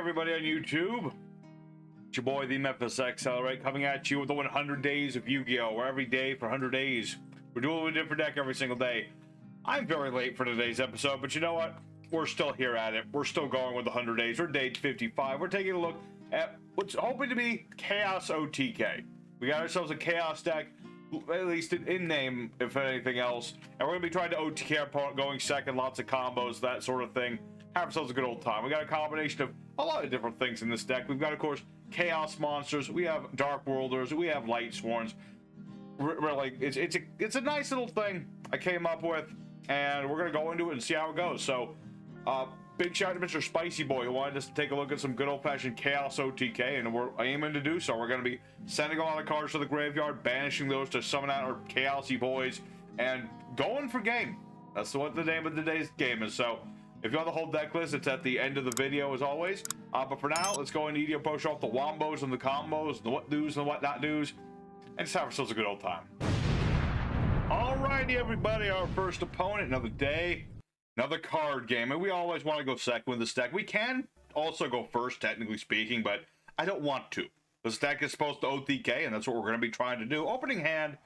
everybody on YouTube. It's your boy, the Memphis Accelerate, coming at you with the 100 days of Yu-Gi-Oh! Where every day for 100 days, we're doing a different deck every single day. I'm very late for today's episode, but you know what? We're still here at it. We're still going with the 100 days. We're day 55. We're taking a look at what's hoping to be Chaos OTK. We got ourselves a Chaos deck, at least in name, if anything else. And we're going to be trying to OTK our opponent, going second, lots of combos, that sort of thing. Have ourselves a good old time. We got a combination of a lot of different things in this deck. We've got, of course, Chaos monsters. We have Darkworlders. We have Lightsworns. Really, it's a nice little thing I came up with, and we're going to go into it and see how it goes. So, big shout out to Mr. Spicy Boy, who wanted us to take a look at some good old-fashioned Chaos OTK, and we're aiming to do so. We're going to be sending a lot of cards to the graveyard, banishing those to summon out our Chaosy boys, and going for game. That's what the name of today's game is. So, if you want the whole deck list, it's at the end of the video as always. But for now, let's go into Yu-Gi-Oh! Post off the wombos and the combos, the what do's and what not do's, and just have ourselves a good old time. Alrighty, everybody, our first opponent, another day, another card game, and we always want to go second with this deck. We can also go first, technically speaking, but I don't want to. This deck is supposed to OTK, and that's what we're going to be trying to do. Opening hand,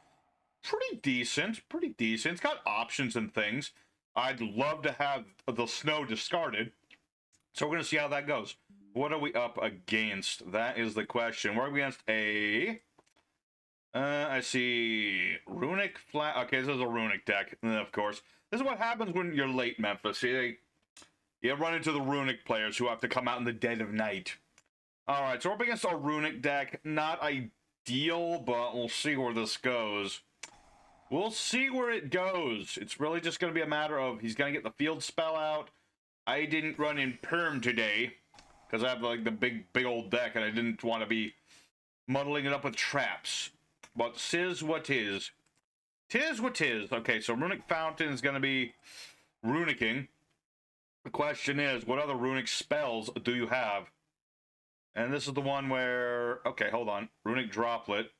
pretty decent. It's got options and things. I'd love to have the snow discarded, so we're going to see how that goes. What are we up against? That is the question. We're up against a... I see Runick flat. Okay, this is a Runick deck, of course. This is what happens when you're late, Memphis. You run into the Runick players who have to come out in the dead of night. Alright, so we're up against a Runick deck. Not ideal, but we'll see where this goes. We'll see where it goes. It's really just going to be a matter of he's going to get the field spell out. I didn't run in Perm today because I have like the big old deck and I didn't want to be muddling it up with traps. But 'tis what 'tis. 'Tis what 'tis. Okay, so Runick Fountain is going to be Runicking. The question is, what other Runick spells do you have? And this is the one where... Okay, hold on. Runick Droplet.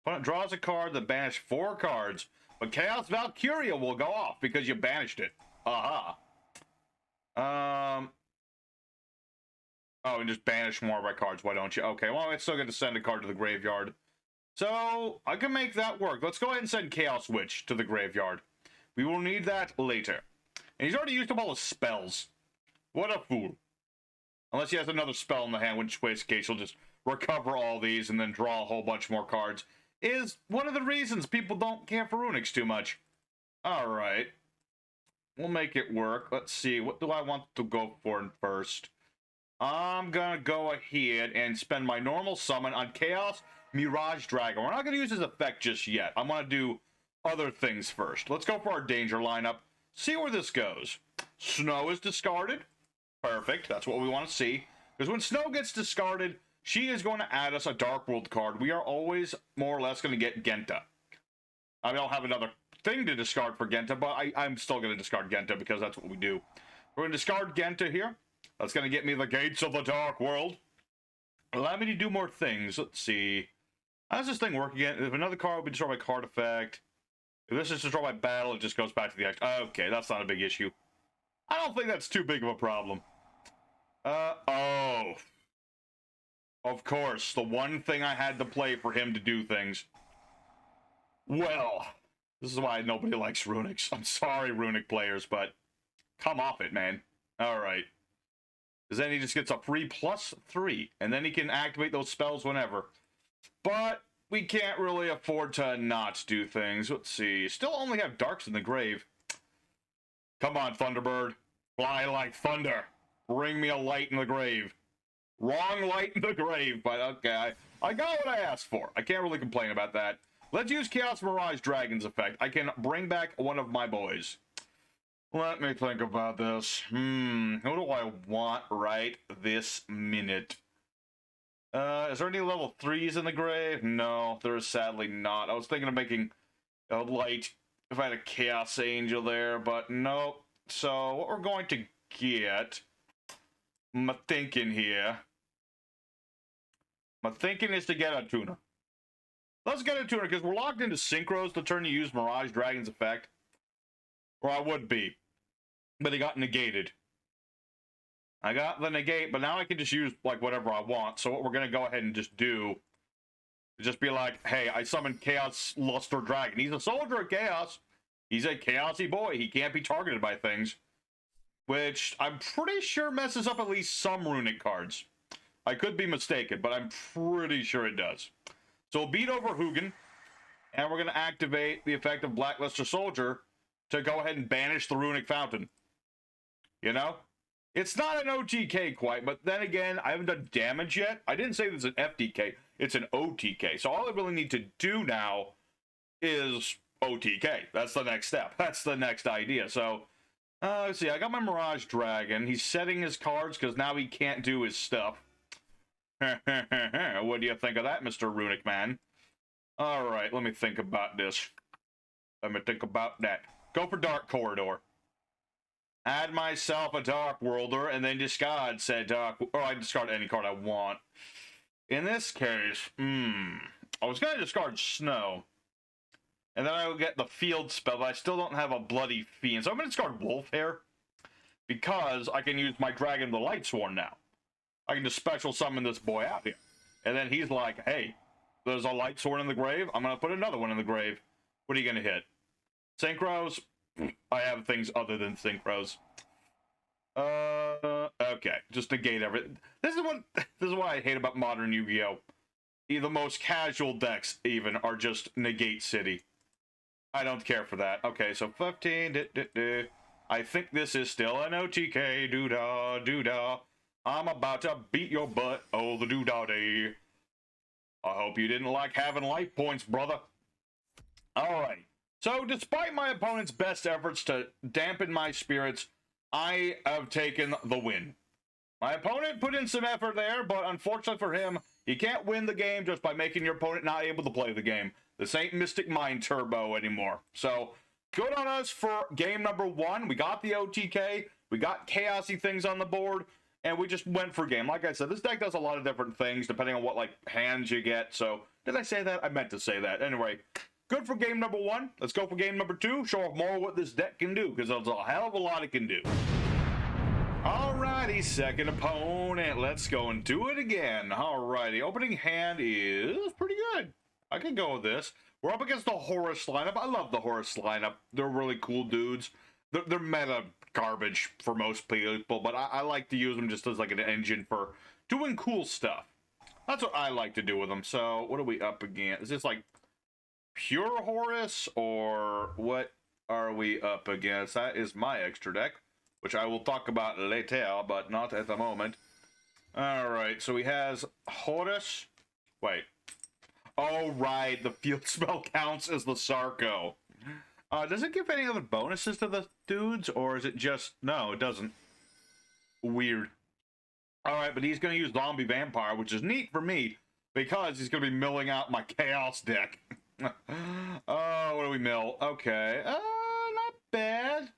Opponent draws a card that banished 4 cards, but Chaos Valkyria will go off because you banished it. Aha. Oh, and just banish more of my cards, why don't you? Okay, well, I still get to send a card to the graveyard. So, I can make that work. Let's go ahead and send Chaos Witch to the graveyard. We will need that later. And he's already used up all his spells. What a fool. Unless he has another spell in the hand, which case he'll just recover all these and then draw a whole bunch more cards. Is one of the reasons people don't care for Runicks too much. Alright. We'll make it work. Let's see. What do I want to go for first? I'm gonna go ahead and spend my normal summon on Chaos Mirage Dragon. We're not gonna use his effect just yet. I want to do other things first. Let's go for our danger lineup. See where this goes. Snow is discarded. Perfect. That's what we want to see. Because when Snow gets discarded, she is going to add us a Darkworld card. We are always more or less going to get Genta. I mean, I'll have another thing to discard for Genta, but I'm still going to discard Genta because that's what we do. We're going to discard Genta here. That's going to get me the Gates of the Dark World. Allow me to do more things. Let's see. How does this thing work again? If another card will be destroyed by card effect. If this is destroyed by battle, it just goes back to the X. Okay, that's not a big issue. I don't think that's too big of a problem. Oh. Of course, the one thing I had to play for him to do things. Well, this is why nobody likes Runicks. I'm sorry, Runick players, but come off it, man. Alright. Because then he just gets a free +3, and then he can activate those spells whenever. But we can't really afford to not do things. Let's see. Still only have Darks in the grave. Come on, Thunderbird. Fly like thunder. Bring me a light in the grave. Wrong light in the grave, but okay, I got what I asked for. I can't really complain about that. Let's use Chaos Mirage Dragon's effect. I can bring back one of my boys. Let me think about this. Who do I want right this minute? Is there any level 3s in the grave? No, there is sadly not. I was thinking of making a light if I had a Chaos Angel there, but no. So, what we're going to get... My thinking is to get a tuner. Let's get a tuner, because we're locked into Synchros the turn you use Mirage Dragon's effect. Or I would be. But it got negated. I got the negate, but now I can just use, like, whatever I want. So what we're going to go ahead and just do is just be like, hey, I summoned Chaos Luster Dragon. He's a soldier of Chaos. He's a chaosy boy. He can't be targeted by things. Which I'm pretty sure messes up at least some Runick cards. I could be mistaken, but I'm pretty sure it does. So we'll beat over Hugin, and we're going to activate the effect of Blackluster Soldier to go ahead and banish the Runick Fountain. You know? It's not an OTK quite, but then again, I haven't done damage yet. I didn't say this is an FTK, it's an OTK. So all I really need to do now is OTK. That's the next step. That's the next idea. So, let's see, I got my Mirage Dragon. He's setting his cards because now he can't do his stuff. What do you think of that, Mr. Runick Man? Alright, let me think about this. Let me think about that. Go for Dark Corridor. Add myself a Dark Worlder, and then discard said Dark... Or I discard any card I want. In this case, I was going to discard Snow. And then I would get the Field spell, but I still don't have a Bloody Fiend. So I'm going to discard Wolfhair, because I can use my Dragon, the Lightsworn, now. I can just special summon this boy out here. And then he's like, hey, there's a Lightsworn in the grave. I'm going to put another one in the grave. What are you going to hit? Synchros? I have things other than Synchros. Okay. Just negate everything. This is what I hate about modern Yu-Gi-Oh! The most casual decks, even, are just negate city. I don't care for that. Okay, so 15. I think this is still an OTK. Doo-dah, doo-dah. I'm about to beat your butt. Oh, the doo-dah day. I hope you didn't like having life points, brother. Alright. So, despite my opponent's best efforts to dampen my spirits, I have taken the win. My opponent put in some effort there, but unfortunately for him, you can't win the game just by making your opponent not able to play the game. This ain't Mystic Mind Turbo anymore. So, good on us for game number 1. We got the OTK, we got chaosy things on the board, and we just went for game. Like I said, this deck does a lot of different things depending on what, like, hands you get. So, did I say that? I meant to say that. Anyway, good for game number 1. Let's go for game number 2. Show off more what this deck can do, because there's a hell of a lot it can do. Alrighty, second opponent. Let's go and do it again. Alrighty, opening hand is pretty good. I can go with this. We're up against the Horus lineup. I love the Horus lineup. They're really cool dudes. They're meta garbage for most people, but I like to use them just as like an engine for doing cool stuff. That's what I like to do with them. So, what are we up against? Is this like pure Horus, or what are we up against? That is my extra deck, which I will talk about later, but not at the moment. Alright, so he has Horus. Wait. Oh, right, the field spell counts as the Sarko. Does it give any other bonuses to the dudes, or is it just... No, it doesn't. Weird. Alright, but he's going to use Zombie Vampire, which is neat for me, because he's going to be milling out my Chaos deck. Oh, what do we mill? Okay. Not bad.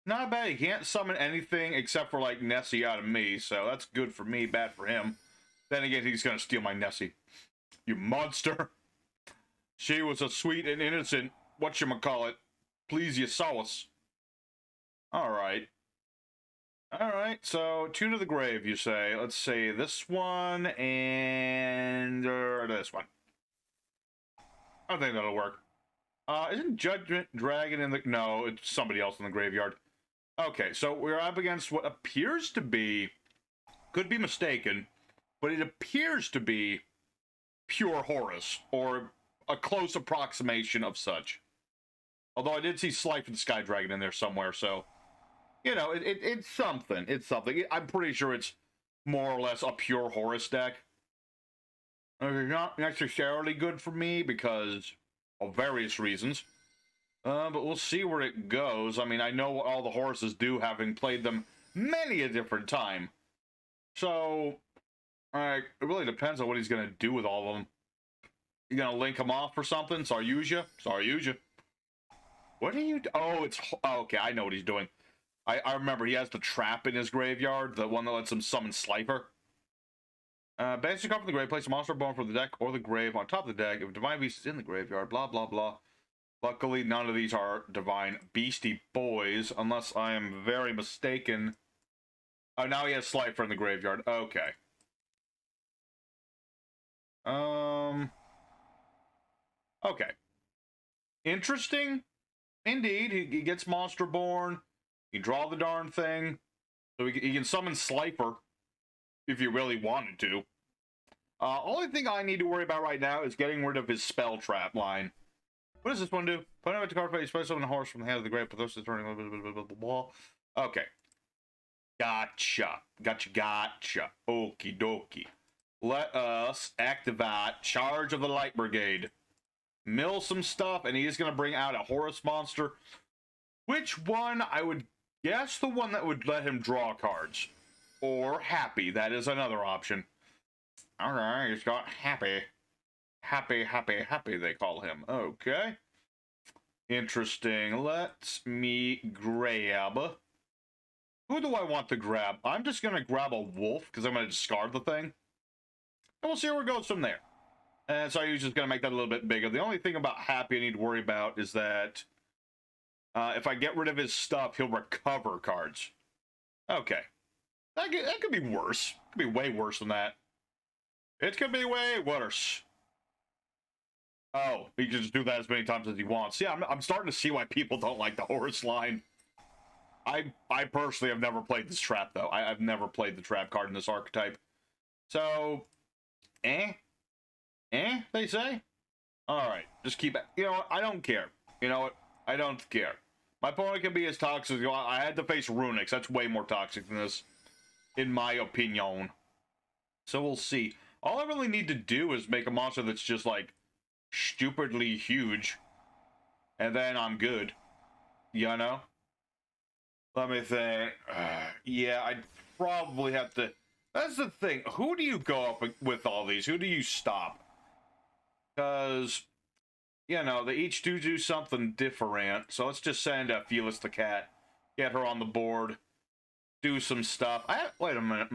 Not bad. He can't summon anything except for, like, Nessie out of me, so that's good for me, bad for him. Then again, he's going to steal my Nessie. You monster. She was a sweet and innocent, whatchamacallit, please you saw us. Alright. Alright, so 2 to the grave, you say. Let's say this one and this one. I think that'll work. Isn't Judgment Dragon in the... No, it's somebody else in the graveyard. Okay, so we're up against what appears to be... Could be mistaken, but it appears to be pure Horus, or a close approximation of such. Although I did see Slife and Sky Dragon in there somewhere, so... You know, it's something. It's something. I'm pretty sure it's more or less a pure Horus deck. It's not necessarily good for me because of various reasons. But we'll see where it goes. I mean, I know what all the Horuses do, having played them many a different time. So, it really depends on what he's going to do with all of them. You going to link them off for something? Saryuja? Saryuja. What are you... Oh, it's... Oh, okay, I know what he's doing. I remember he has the trap in his graveyard, the one that lets him summon Slifer. Banish a card from the grave, place a monster bone from the deck or the grave on top of the deck. If Divine Beast is in the graveyard, blah, blah, blah. Luckily, none of these are Divine Beastie Boys, unless I am very mistaken. Oh, now he has Slifer in the graveyard. Okay. Okay. Interesting. Indeed. He gets Monster Born. You draw the darn thing. So he can summon Slifer if you really wanted to. Only thing I need to worry about right now is getting rid of his Spell Trap line. What does this one do? Put it to card face, special summon a horse from the hand of the grave, but those is turning blah, blah, blah, blah. Okay. Gotcha. Gotcha. Okie dokie. Let us activate Charge of the Light Brigade. Mill some stuff, and he is going to bring out a Horus monster. Which one? I would guess the one that would let him draw cards. Or Happy. That is another option. Alright, he's got Happy. Happy, they call him. Okay. Interesting. Let me grab... Who do I want to grab? I'm just going to grab a wolf, because I'm going to discard the thing. And we'll see where it goes from there. And so I'm just going to make that a little bit bigger. The only thing about Happy I need to worry about is that... if I get rid of his stuff, he'll recover cards. Okay. That could be worse. It could be way worse than that. It could be way worse. Oh, he can just do that as many times as he wants. Yeah, I'm starting to see why people don't like the Horus line. I personally have never played this trap, though. I've never played the trap card in this archetype. So, they say? Alright, just keep it. You know what? I don't care. You know what? I don't care. My opponent can be as toxic as I had to face Runick. That's way more toxic than this, in my opinion. So we'll see. All I really need to do is make a monster that's just, like, stupidly huge. And then I'm good. You know? Let me think. Yeah, I'd probably have to... That's the thing. Who do you go up with all these? Who do you stop? Because, you know, they each do something different. So let's just send Felis the cat. Get her on the board. Do some stuff. Wait a minute.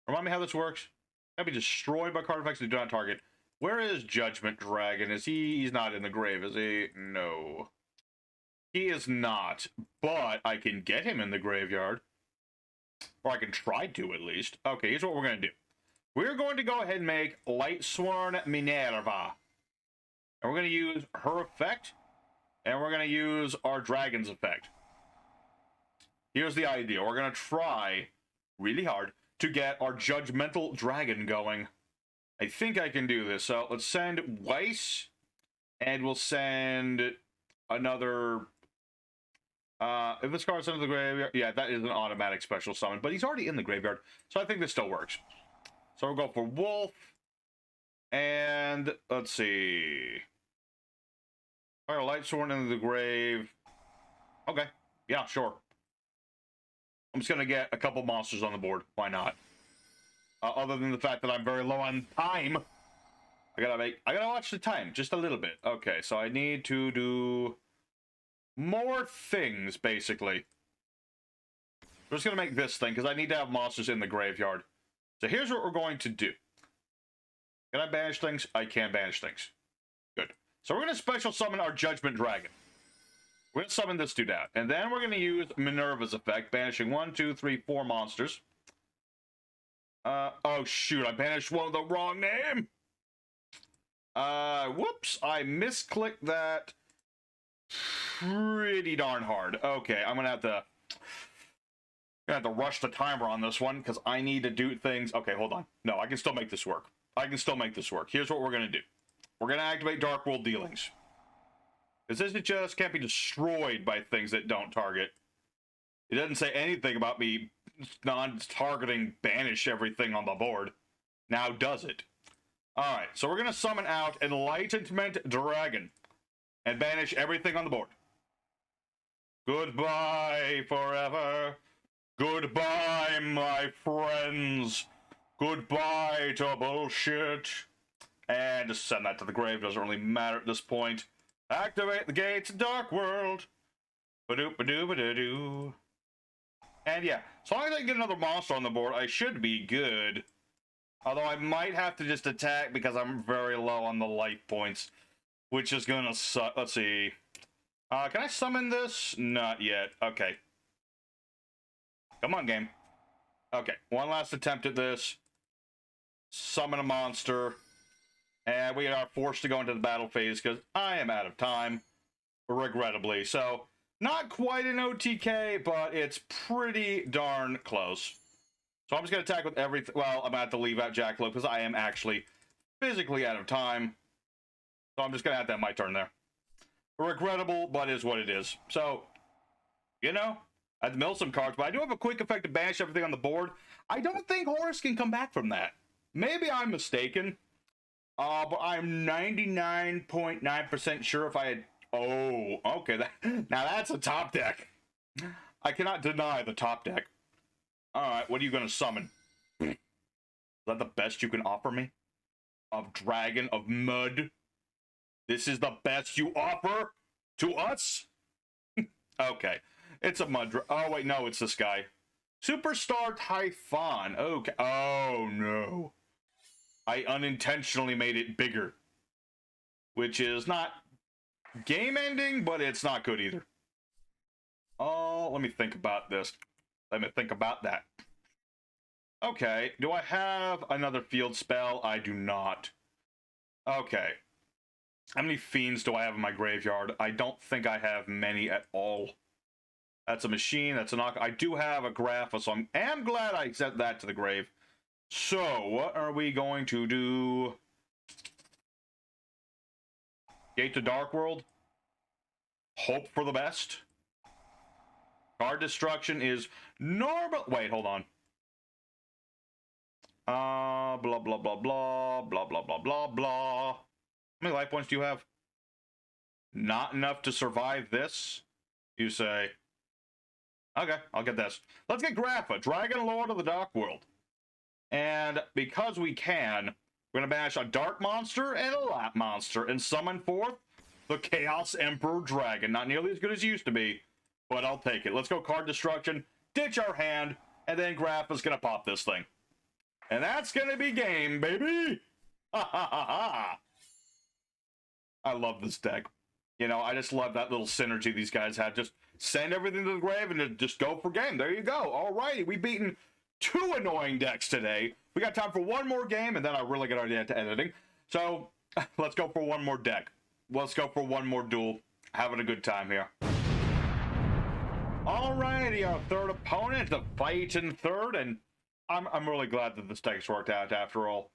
Remind me how this works. Can be destroyed by card effects that do not target. Where is Judgment Dragon? Is he... He's not in the grave, is he? No. He is not. But I can get him in the graveyard. Or I can try to, at least. Okay, here's what we're going to do. We're going to go ahead and make Lightsworn Minerva. And we're going to use her effect. And we're going to use our dragon's effect. Here's the idea. We're going to try really hard to get our Judgmental Dragon going. I think I can do this. So let's send Weiss. And we'll send another... if this card's into the graveyard... Yeah, that is an automatic special summon. But he's already in the graveyard. So I think this still works. So we'll go for Wolf. And let's see. Fire Lightsworn into the grave. Okay. Yeah, sure. I'm just going to get a couple monsters on the board. Why not? Other than the fact that I'm very low on time. I gotta watch the time just a little bit. Okay, so I need to do more things, basically. We're just going to make this thing, because I need to have monsters in the graveyard. So here's what we're going to do. Can I banish things? I can banish things. Good. So we're going to special summon our Judgment Dragon. We're going to summon this dude out. And then we're going to use Minerva's effect, banishing 1, 2, 3, 4 monsters. Oh shoot, I banished one with the wrong name! Whoops, I misclicked that pretty darn hard. Okay, I'm gonna have to rush the timer on this one, because I need to do things. Okay, hold on. No, I can still make this work. I can still make this work. Here's what we're gonna do. We're gonna activate Darkworld Dealings. Because this just can't be destroyed by things that don't target. It doesn't say anything about me non-targeting banish everything on the board. Now does it? Alright, so we're gonna summon out Enlightenment Dragon. And banish everything on the board. Goodbye forever. Goodbye, my friends. Goodbye to bullshit. And just send that to the grave. Doesn't really matter at this point. Activate the gates of Darkworld. Ba-doop-ba-doo-ba-doo-doo. And yeah, so long as I can get another monster on the board, I should be good. Although I might have to just attack because I'm very low on the life points. Which is gonna suck. Let's see. Can I summon this? Not yet. Okay. Come on, game. Okay, one last attempt at this. Summon a monster. And we are forced to go into the battle phase because I am out of time, regrettably. So, not quite an OTK, but it's pretty darn close. So I'm just going to attack with everything. Well, I'm going to have to leave out Jackalope because I am actually physically out of time. So I'm just going to have to have my turn there. Regrettable, but is what it is. So, you know, I have to mill some cards, but I do have a quick effect to banish everything on the board. I don't think Horus can come back from that. Maybe I'm mistaken. But I'm 99.9% sure if I had... Oh, okay. Now that's a top deck. I cannot deny the top deck. Alright, what are you going to summon? Is that the best you can offer me? Of Dragon of Mud? This is the best you offer to us? Okay. It's a mud... Oh, wait, no, it's this guy. Superstar Typhon. Okay. Oh, no. I unintentionally made it bigger. Which is not game ending, but it's not good either. Oh, let me think about this. Let me think about that. Okay, do I have another field spell? I do not. Okay. How many fiends do I have in my graveyard? I don't think I have many at all. That's a machine, that's a knock. I do have a Grapha, so I am glad I sent that to the grave. So, what are we going to do? Gate to Darkworld. Hope for the best. Card destruction is normal. Wait, hold on. Blah, blah, blah, blah, blah, blah, blah, blah, blah. How many life points do you have? Not enough to survive this, you say. Okay, I'll get this. Let's get Grapha, Dragon Lord of the Darkworld. And because we can, we're going to banish a Dark Monster and a Lap Monster and summon forth the Chaos Emperor Dragon. Not nearly as good as it used to be, but I'll take it. Let's go card destruction, ditch our hand, and then Grapha's going to pop this thing. And that's going to be game, baby! Ha ha ha ha! I love this deck. You know, I just love that little synergy these guys have. Just send everything to the grave and just go for game. There you go. Alrighty, we've beaten 2 annoying decks today. We got time for one more game, and then I really get already into editing. So, let's go for one more deck. Let's go for one more duel. Having a good time here. Alrighty, our third opponent, the fight in third, and I'm really glad that this deck's worked out after all.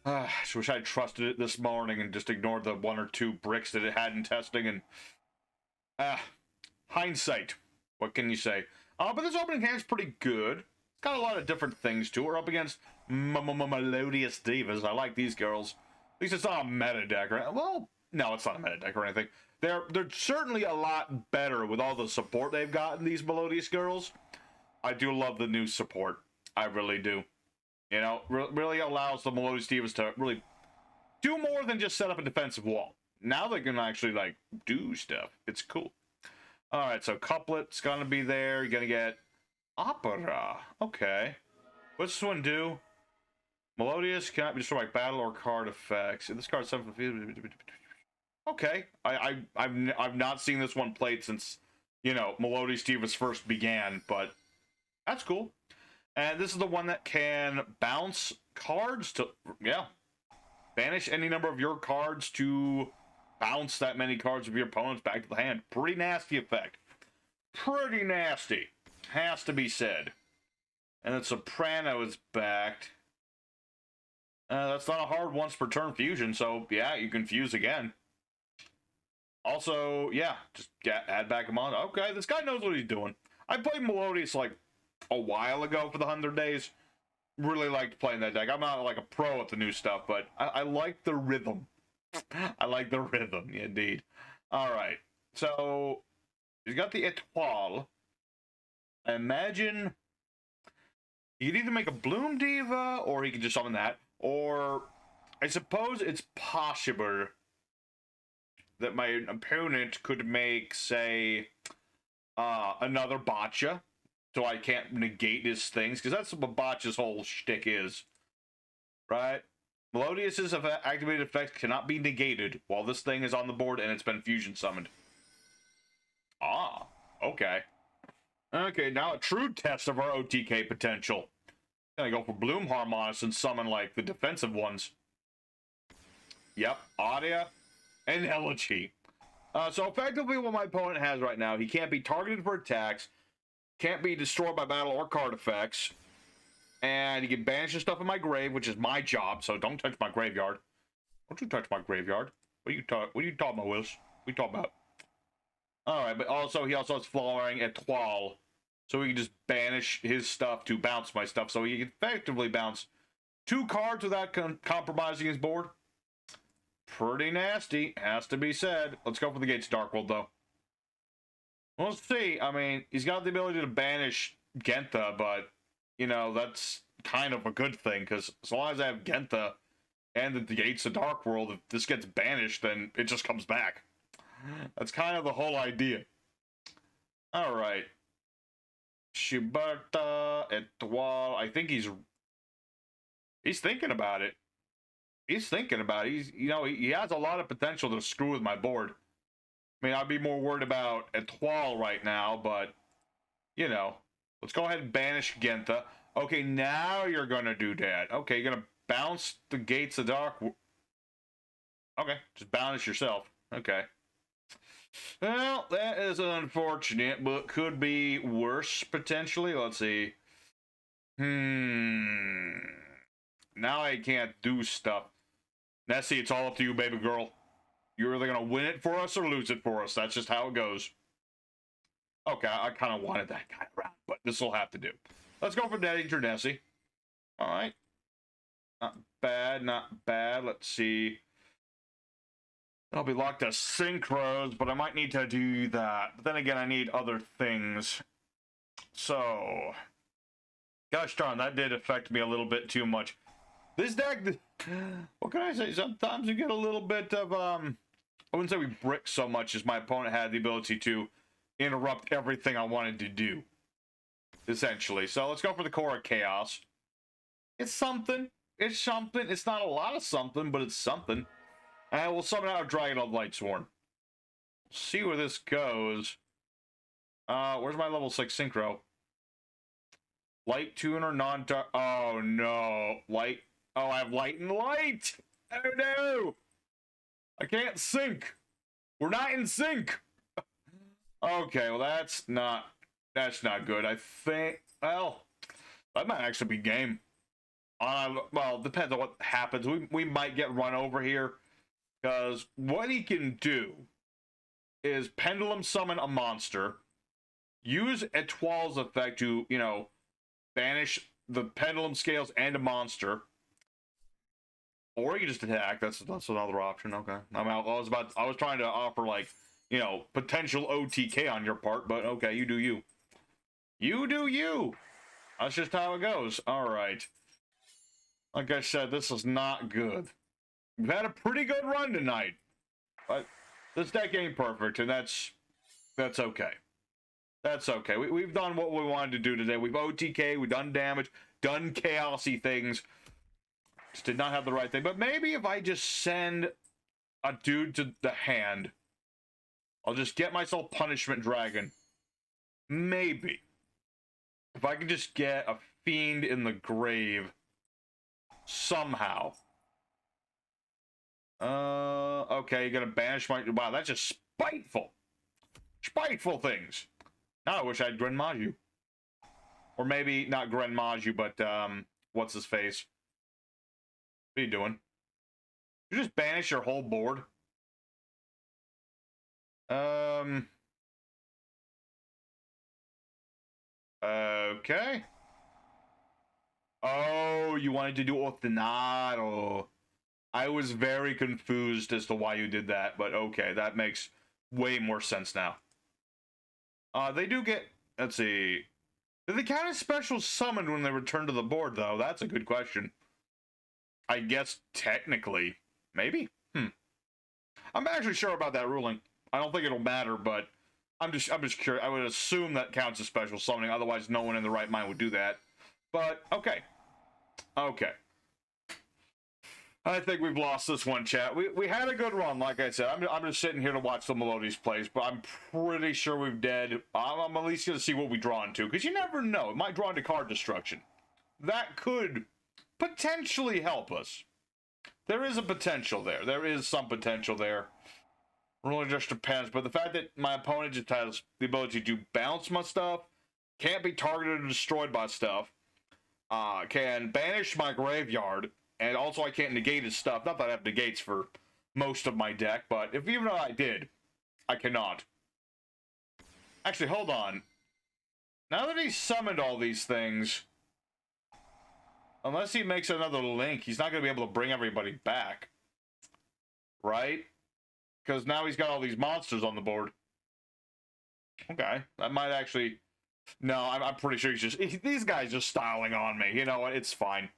I wish I trusted it this morning and just ignored the 1 or 2 bricks that it had in testing, and hindsight, what can you say? But this opening hand's pretty good. It's got a lot of different things to it. We're up against Melodious Divas. I like these girls. At least it's not a meta deck, right? Well, no, it's not a meta deck or anything. They're certainly a lot better with all the support they've gotten, these Melodious girls. I do love the new support. I really do. You know, really allows the Melodious Divas to really do more than just set up a defensive wall. Now they can actually, like, do stuff. It's cool. Alright, so Couplet's gonna be there. You're gonna get Opera. Okay. What's this one do? Melodious cannot be destroyed by battle or card effects. This card's 7 for... Okay. I've not seen this one played since, you know, Melodious Divas first began, but that's cool. And this is the one that can bounce cards to, yeah, banish any number of your cards to bounce that many cards of your opponents back to the hand. Pretty nasty effect. Pretty nasty. Has to be said. And then Soprano is backed. That's not a hard once per turn fusion, so yeah, you can fuse again. Also, yeah, just add back a mon. Okay, this guy knows what he's doing. I played Melodious like a while ago for the 100 days. Really liked playing that deck. I'm not like a pro at the new stuff, but I like the rhythm. I like the rhythm, indeed. Alright, so he's got the Etoile. I imagine he could either make a Bloom Diva, or he could just summon that, or I suppose it's possible that my opponent could make, say, another Botcha, so I can't negate his things, because that's what Botcha's whole shtick is, right? Melodious's activated effects cannot be negated while this thing is on the board and it's been fusion summoned. Ah, okay. Okay, now a true test of our OTK potential. Gonna go for Bloom Harmonious and summon, like, the defensive ones. Yep, Audia and Elegy. So effectively what my opponent has right now, he can't be targeted for attacks, can't be destroyed by battle or card effects, and he can banish the stuff in my grave, which is my job, so don't touch my graveyard. Don't you touch my graveyard. What are you talking about, Wills? What are you talking about? Alright, but also he also has Flowering Etoile, so he can just banish his stuff to bounce my stuff, so he can effectively bounce 2 cards without compromising his board. Pretty nasty, has to be said. Let's go for the Gates Darkworld, though. We'll see. I mean, he's got the ability to banish Gentha, but, you know, that's kind of a good thing, because as long as I have Gentha and the Gates of Darkworld, if this gets banished, then it just comes back. That's kind of the whole idea. Alright. Shiberta, Etoile. I think he's thinking about it. He's thinking about it. He's, you know, he has a lot of potential to screw with my board. I mean, I'd be more worried about Etoile right now, but, you know, let's go ahead and banish Gentha. Okay, now you're gonna do that. Okay, you're gonna bounce the Gates of Dark. Okay, just banish yourself. Okay. Well, that is unfortunate, but could be worse, potentially. Let's see. Now I can't do stuff. Nessie, it's all up to you, baby girl. You're either gonna win it for us or lose it for us. That's just how it goes. Okay, I kind of wanted that kind of round, but this will have to do. Let's go for Danger Nessie. Alright. Not bad, not bad. Let's see. I'll be locked to synchros, but I might need to do that. But then again, I need other things. So, gosh darn, that did affect me a little bit too much. This deck, what can I say? Sometimes you get a little bit of, I wouldn't say we brick so much as my opponent had the ability to interrupt everything I wanted to do, essentially. So let's go for the Core of Chaos. It's something. It's something. It's not a lot of something, but it's something. And we'll summon out a Dragon of Lightsworn. See where this goes. Where's my level 6 Synchro? Light Tuner, non-dark. Oh, no. Light. Oh, I have Light and Light. Oh, no. I can't sync. We're not in sync. Okay, well, that's not good. I think, well, that might actually be game. Well, depends on what happens. We might get run over here. Because what he can do is Pendulum Summon a monster, use Etoile's effect to, you know, banish the Pendulum Scales and a monster. Or you can just attack. That's another option. Okay. I was trying to offer, like, you know, potential OTK on your part, but okay, you do you. You do you. That's just how it goes. Alright. Like I said, this is not good. We've had a pretty good run tonight, but this deck ain't perfect, and that's okay. That's okay. We've done what we wanted to do today. We've OTK, we've done damage, done chaosy things. Just did not have the right thing. But maybe if I just send a dude to the hand, I'll just get myself Punishment Dragon. Maybe. If I could just get a Fiend in the grave somehow. Okay, you're gonna banish my... Wow, that's just spiteful. Spiteful things. Now I wish I had Gren Maju. Or maybe not Gren Maju, but, what's his face? What are you doing? You just banish your whole board? Okay. Oh, you wanted to do Othinado. I was very confused as to why you did that, but okay, that makes way more sense now. They do get, let's see, do they count as special summoned when they return to the board, though? That's a good question. I guess technically, maybe? I'm actually sure about that ruling. I don't think it'll matter, but I'm just curious. I would assume that counts as special summoning, otherwise no one in the right mind would do that. But, okay. Okay. I think we've lost this one, chat. We had a good run, like I said. I'm just sitting here to watch the Melodious plays, but I'm pretty sure we've dead. I'm at least going to see what we draw into, because you never know. It might draw into card destruction. That could potentially help us. There is a potential there. There is some potential there. Really just depends. But the fact that my opponent just has the ability to bounce my stuff, can't be targeted or destroyed by stuff, can banish my graveyard, and also I can't negate his stuff. Not that I have negates for most of my deck, but if even though I did, I cannot. Actually, hold on. Now that he's summoned all these things, unless he makes another link, he's not going to be able to bring everybody back. Right? Because now he's got all these monsters on the board. Okay. That might actually... No, I'm pretty sure he's just... These guys just styling on me. You know what? It's fine.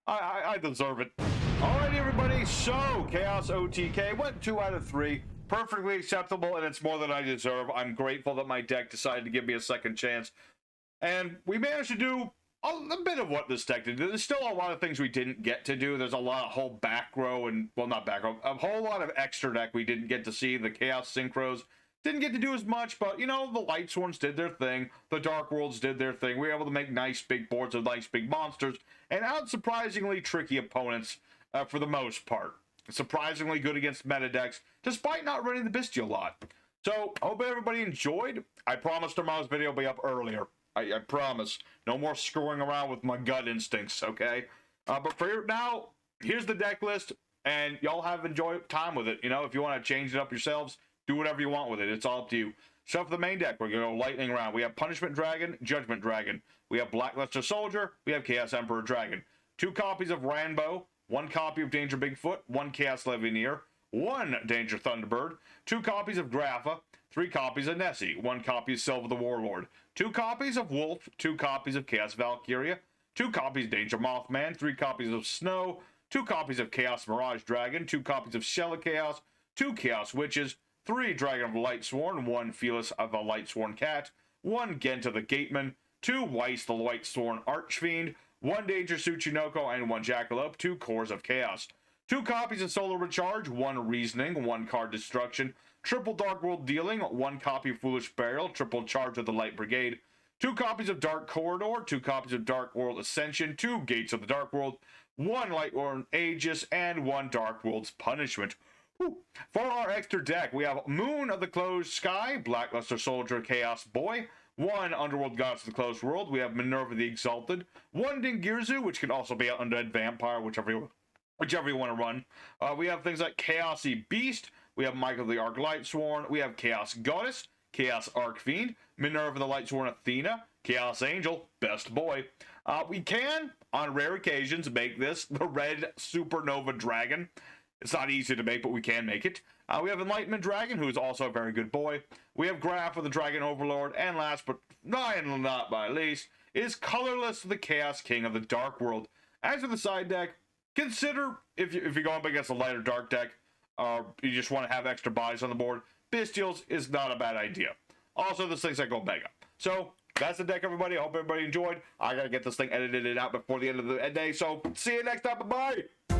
I deserve it. Alrighty, everybody. So, Chaos OTK went 2 out of 3. Perfectly acceptable, and it's more than I deserve. I'm grateful that my deck decided to give me a second chance. And we managed to do a bit of what this deck did. There's still a lot of things we didn't get to do. There's a lot of whole back row and, well, not back row, a whole lot of extra deck we didn't get to see. The Chaos Synchros didn't get to do as much, but, you know, the Lightsworns did their thing. The Darkworlds did their thing. We were able to make nice big boards with nice big monsters and unsurprisingly tricky opponents for the most part. Surprisingly good against meta decks, despite not running the Bestial lot. So, hope everybody enjoyed. I promise tomorrow's video will be up earlier. I promise. No more screwing around with my gut instincts, okay? But for now, here's the deck list, and y'all have enjoyed time with it. You know, if you want to change it up yourselves, do whatever you want with it. It's all up to you. So for the main deck, we're going to go lightning round. We have Punishment Dragon, Judgment Dragon. We have Blackluster Soldier. We have Chaos Emperor Dragon. 2 copies of Ranbo. 1 copy of Danger Bigfoot. 1 Chaos Levineer. 1 Danger Thunderbird. 2 copies of Grapha. 3 copies of Nessie. 1 copy of Silver the Warlord. 2 copies of Wolf. 2 copies of Chaos Valkyria. 2 copies of Danger Mothman. 3 copies of Snow. 2 copies of Chaos Mirage Dragon. 2 copies of Shell of Chaos. 2 Chaos Witches. 3 Dragon of Lightsworn, 1 Felis of a Lightsworn Cat, 1 Gent of the Gateman, 2 Weiss the Lightsworn Archfiend, 1 Danger Tsuchinoko, and 1 Jackalope, 2 Cores of Chaos. 2 copies of Solar Recharge, 1 Reasoning, 1 Card Destruction, triple Darkworld Dealing, 1 copy of Foolish Burial, triple Charge of the Light Brigade, 2 copies of Dark Corridor, 2 copies of Dark World Ascension, 2 Gates of the Dark World, 1 Lightworn Aegis, and 1 Dark World's Punishment. For our extra deck, we have Moon of the Closed Sky, Blackluster Soldier, Chaos Boy, 1 Underworld Gods of the Closed World, we have Minerva the Exalted, 1 Dingirzu, which can also be an Undead Vampire, whichever you want to run. We have things like Chaosy Beast, we have Michael the Arc Lightsworn, we have Chaos Goddess, Chaos Archfiend, Minerva the Lightsworn Athena, Chaos Angel, Best Boy. We can, on rare occasions, make this the Red Supernova Dragon. It's not easy to make, but we can make it. We have Enlightenment Dragon, who is also a very good boy. We have Graph of the Dragon Overlord, and last but not by least, is Colorless the Chaos King of the Dark World. As for the side deck, consider, if you're going up against a lighter dark deck, you just want to have extra bodies on the board, Bestials is not a bad idea. Also, there's things that go mega. So, that's the deck, everybody. I hope everybody enjoyed. I gotta get this thing edited out before the end of the day, so see you next time. Bye-bye!